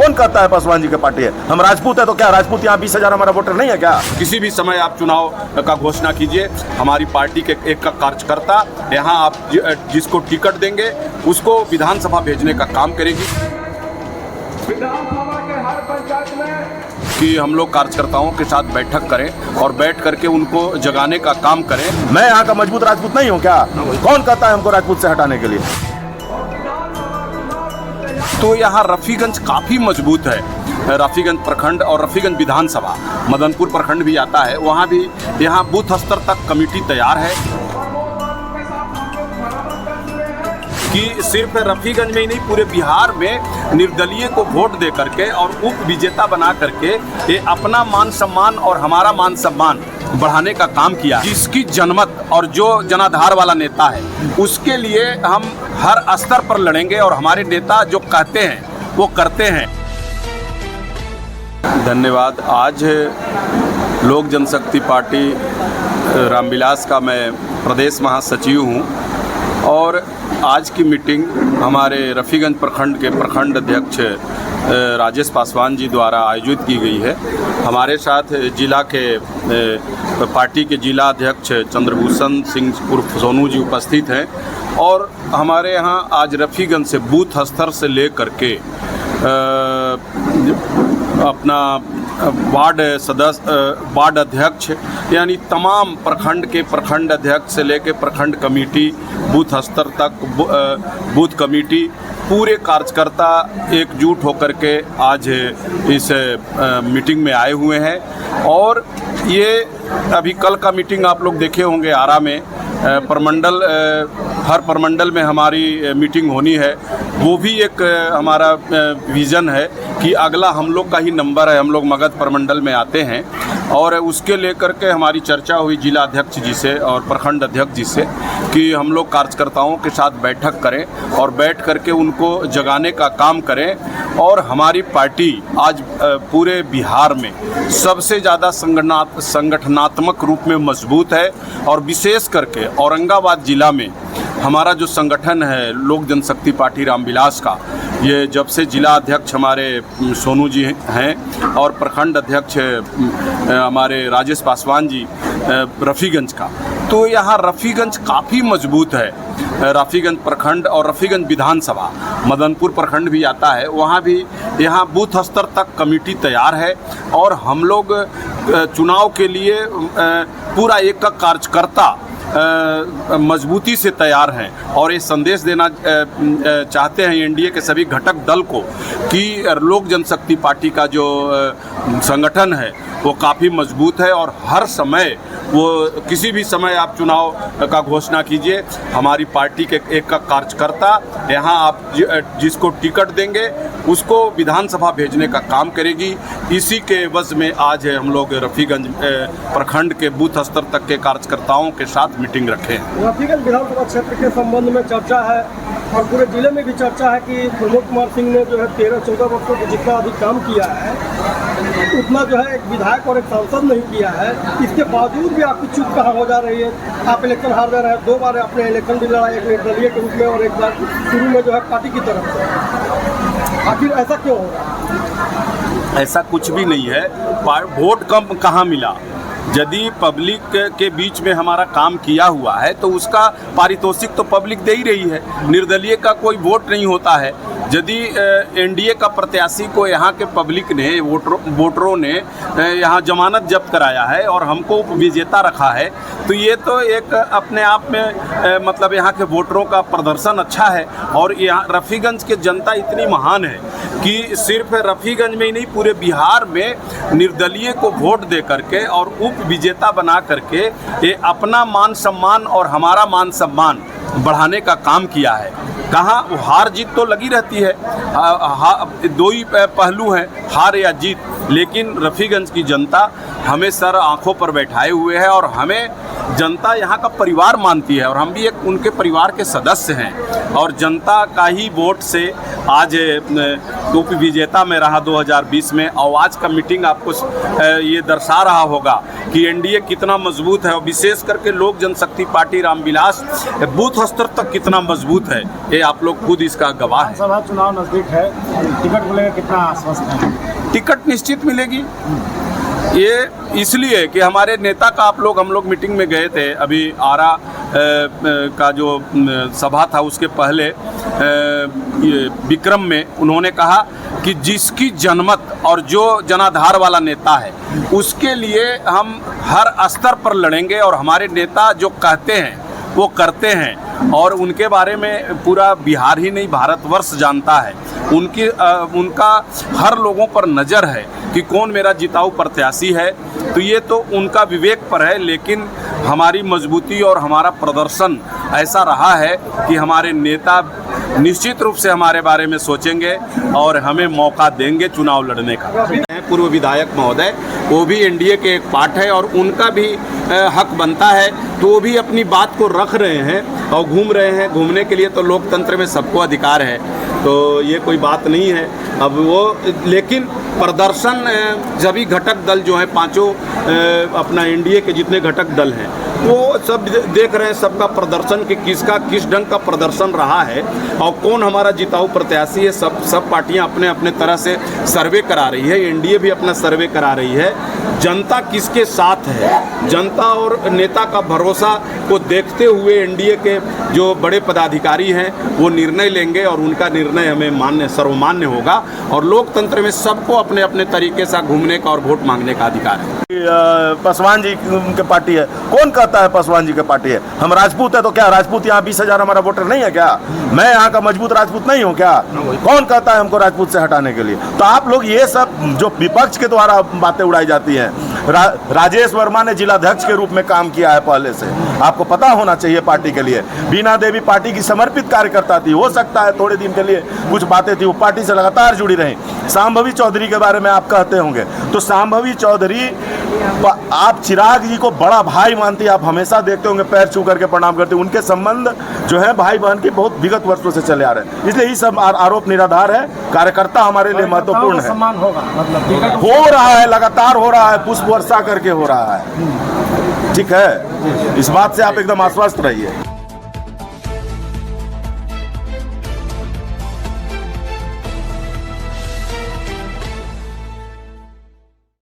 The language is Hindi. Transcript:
कौन कहता है पासवान जी के पार्टी है? हम राजपूत है तो क्या राजपूत यहाँ 20,000 हमारा वोटर नहीं है क्या? किसी भी समय आप चुनाव का घोषणा कीजिए, हमारी पार्टी के एक का कार्यकर्ता यहाँ आप जिसको टिकट देंगे उसको विधानसभा भेजने का काम करेगी। विधानसभा के हर पंचायत में कि हम लोग कार्यकर्ताओं के साथ बैठक करें और बैठ करके उनको जगाने का काम करें। मैं यहाँ का मजबूत राजपूत नहीं हूँ क्या? कौन कहता है हमको राजपूत से हटाने के लिए? तो यहाँ रफीगंज काफ़ी मजबूत है। रफीगंज प्रखंड और रफीगंज विधानसभा, मदनपुर प्रखंड भी आता है, वहाँ भी यहाँ बूथ स्तर तक कमेटी तैयार है कि सिर्फ रफीगंज में ही नहीं पूरे बिहार में निर्दलीय को वोट दे करके और उप विजेता बना करके ये अपना मान सम्मान और हमारा मान सम्मान बढ़ाने का काम किया। जिसकी जनमत और जो जनाधार वाला नेता है उसके लिए हम हर स्तर पर लड़ेंगे और हमारे नेता जो कहते हैं वो करते हैं। धन्यवाद। आज लोक जनशक्ति पार्टी रामविलास का मैं प्रदेश महासचिव हूँ और आज की मीटिंग हमारे रफीगंज प्रखंड के प्रखंड अध्यक्ष राजेश पासवान जी द्वारा आयोजित की गई है। हमारे साथ जिला के पार्टी के जिला अध्यक्ष चंद्रभूषण सिंह उर्फ सोनू जी उपस्थित हैं और हमारे यहाँ आज रफीगंज से बूथ स्तर से ले करके अपना वार्ड अध्यक्ष यानी तमाम प्रखंड के प्रखंड अध्यक्ष से लेकर प्रखंड कमेटी, बूथ स्तर तक बूथ कमेटी, पूरे कार्यकर्ता एकजुट होकर के आज इस मीटिंग में आए हुए हैं। और ये अभी कल का मीटिंग आप लोग देखे होंगे आरा में, प्रमंडल हर प्रमंडल में हमारी मीटिंग होनी है। वो भी एक हमारा विज़न है कि अगला हम लोग का ही नंबर है, हम लोग मगध प्रमंडल में आते हैं और उसके लेकर के हमारी चर्चा हुई जिला अध्यक्ष जी से और प्रखंड अध्यक्ष जी से कि हम लोग कार्यकर्ताओं के साथ बैठक करें और बैठ करके उनको जगाने का काम करें। और हमारी पार्टी आज पूरे बिहार में सबसे ज़्यादा संगठनात्मक रूप में मजबूत है और विशेष करके औरंगाबाद ज़िला में हमारा जो संगठन है लोक जनशक्ति पार्टी रामविलास का, ये जब से जिला अध्यक्ष हमारे सोनू जी हैं और प्रखंड अध्यक्ष हमारे राजेश पासवान जी रफीगंज का, तो यहाँ रफीगंज काफ़ी मजबूत है। रफीगंज प्रखंड और रफीगंज विधानसभा, मदनपुर प्रखंड भी आता है, वहाँ भी यहाँ बूथ स्तर तक कमेटी तैयार है और हम लोग चुनाव के लिए पूरा एक कार्यकर्ता मजबूती से तैयार हैं और ये संदेश देना चाहते हैं एनडीए के सभी घटक दल को कि लोक जनशक्ति पार्टी का जो संगठन है वो काफ़ी मजबूत है और हर समय वो किसी भी समय आप चुनाव का घोषणा कीजिए, हमारी पार्टी के एक का कार्यकर्ता यहाँ आप जिसको टिकट देंगे उसको विधानसभा भेजने का काम करेगी। इसी के वजह में आज हम लोग रफीगंज प्रखंड के बूथ स्तर तक के कार्यकर्ताओं के साथ मीटिंग रखे हैं। रफीगंज विधानसभा क्षेत्र के संबंध में चर्चा है और पूरे जिले में भी चर्चा है कि प्रमोद कुमार सिंह ने जो है 13-14 वर्षों के जितना अधिक काम किया है उतना जो है एक विधायक और एक सांसद नहीं किया है। इसके बावजूद भी आपकी चुप कहाँ हो जा रही है? आप इलेक्शन हार रहे हैं, 2 बार आपने इलेक्शन भी लड़ा, एक निर्दलीय के रूप में और एक बार शुरू में जो है पार्टी की तरफ से। आखिर ऐसा क्यों हो रहा है? ऐसा कुछ भी नहीं है। वोट कम कहाँ मिला? यदि पब्लिक के बीच में हमारा काम किया हुआ है तो उसका पारितोषिक तो पब्लिक दे ही रही है। निर्दलीय का कोई वोट नहीं होता है। यदि एनडीए का प्रत्याशी को यहाँ के पब्लिक ने वोटरों ने यहाँ जमानत जब्त कराया है और हमको उपविजेता रखा है तो ये तो एक अपने आप में मतलब यहाँ के वोटरों का प्रदर्शन अच्छा है। और यहाँ रफीगंज के जनता इतनी महान है कि सिर्फ रफीगंज में ही नहीं पूरे बिहार में निर्दलीय को वोट दे करके और उप विजेता बना करके ये अपना मान सम्मान और हमारा मान सम्मान बढ़ाने का काम किया है। कहाँ हार जीत तो लगी रहती है, दो ही पहलू हैं, हार या जीत, लेकिन रफीगंज की जनता हमें सर आंखों पर बैठाए हुए है और हमें जनता यहाँ का परिवार मानती है और हम भी एक उनके परिवार के सदस्य हैं। और जनता का ही वोट से आज उप विजेता में रहा 2020 में। और आज का मीटिंग आपको ये दर्शा रहा होगा कि एनडीए कितना मजबूत है और विशेष करके लोक जनशक्ति पार्टी रामविलास बूथ स्तर तक कितना मजबूत है, ये आप लोग खुद इसका गवाह है। सभा चुनाव नजदीक है, टिकट को लेकर कितना आश्वस्त है? टिकट निश्चित मिलेगी। ये इसलिए कि हमारे नेता का हम लोग मीटिंग में गए थे, अभी आरा का जो सभा था उसके पहले ये विक्रम में उन्होंने कहा कि जिसकी जनमत और जो जनाधार वाला नेता है उसके लिए हम हर स्तर पर लड़ेंगे और हमारे नेता जो कहते हैं वो करते हैं और उनके बारे में पूरा बिहार ही नहीं भारतवर्ष जानता है। उनका हर लोगों पर नज़र है कि कौन मेरा जिताऊ प्रत्याशी है, तो ये तो उनका विवेक पर है। लेकिन हमारी मजबूती और हमारा प्रदर्शन ऐसा रहा है कि हमारे नेता निश्चित रूप से हमारे बारे में सोचेंगे और हमें मौका देंगे चुनाव लड़ने का। पूर्व विधायक महोदय वो भी एनडीए के एक पार्ट है और उनका भी हक बनता है, तो वो भी अपनी बात को रख रहे हैं और घूम रहे हैं। घूमने के लिए तो लोकतंत्र में सबको अधिकार है, तो ये कोई बात नहीं है। अब वो लेकिन प्रदर्शन सभी घटक दल जो हैं पांचों अपना एनडीए के जितने घटक दल हैं वो सब देख रहे हैं सबका प्रदर्शन कि किसका किस ढंग का प्रदर्शन रहा है और कौन हमारा जिताऊ प्रत्याशी है। सब पार्टियां अपने अपने तरह से सर्वे करा रही है, एनडीए भी अपना सर्वे करा रही है। जनता किसके साथ है, जनता और नेता का भरोसा को देखते हुए एनडीए के जो बड़े पदाधिकारी हैं वो निर्णय लेंगे और उनका निर्णय हमें सर्वमान्य होगा। और लोकतंत्र में सबको अपने अपने तरीके से घूमने का और वोट मांगने का अधिकार है। पासवान जी के पार्टी है, कौन कहता है पासवान जी के पार्टी है? हम राजपूत है तो क्या राजपूत यहाँ 20,000 हमारा वोटर नहीं है क्या? मैं यहाँ का मजबूत राजपूत नहीं हूँ क्या? कौन कहता है हमको राजपूत से हटाने के लिए? तो आप लोग ये सब जो विपक्ष के द्वारा बातें उड़ाई जाती हैं, राजेश वर्मा ने जिलाध्यक्ष के रूप में काम किया है पहले से, आपको पता होना चाहिए पार्टी के लिए। बीना देवी पार्टी की समर्पित कार्यकर्ता थी, हो सकता है थोड़े दिन के लिए कुछ बातें थी, वो पार्टी से लगातार जुड़ी रही। शांभवी चौधरी के बारे में आप कहते होंगे, तो शांभवी चौधरी आप चिराग जी को बड़ा भाई मानती, आप हमेशा देखते होंगे पैर छू करके प्रणाम करते, उनके संबंध जो है भाई बहन के बहुत विगत वर्षों से चले आ रहे हैं। इसलिए ये सब आरोप निराधार है। कार्यकर्ता हमारे लिए महत्वपूर्ण है। सम्मान होगा, मतलब हो रहा है, लगातार हो रहा है, पुष्प वर्षा करके हो रहा है। ठीक है, इस बात से आप एकदम आश्वस्त रहिए।